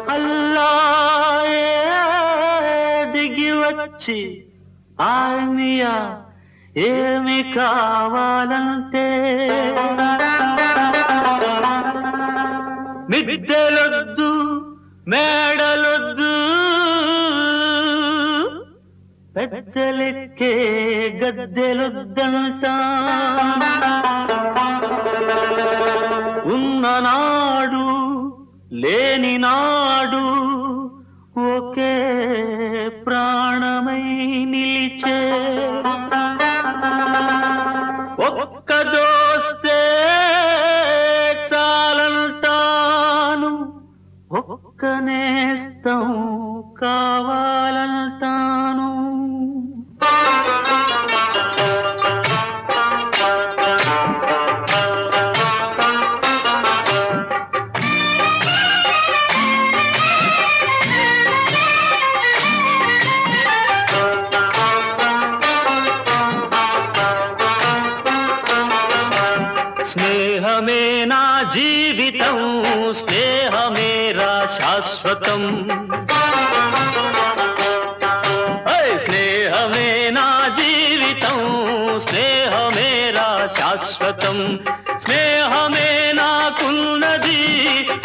అల్లాయే దిగి వచ్చి ఆర్మియా ఏమి కావాలంటే మిద్దెలొద్దు మేడలొద్దు పెద్దలెక్కే గద్దెలొద్దంట ఉన్ననాడు లేని నాడు ఒకే ప్రాణమై నిలిచే ఒక్క దోస్తే చాలంటాను ఒక్క నేస్తం కావాలంటాను స్నేహమే నా జీవితం స్నేహమేరా శాశ్వతం స్నేహమే నా జీవితం స్నేహమేరా శాశ్వతం స్నేహమే నాకున్నది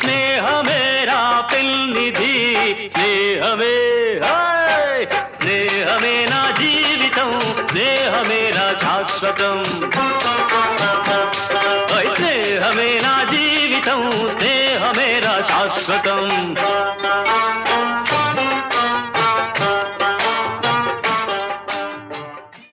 స్నేహమేరా పెన్నిధి స్నేహమే స్నేహమే నా జీవితం స్నేహమేరా శాశ్వతం స్నేహమే నా జీవితం స్నేహమేరా శాశ్వతం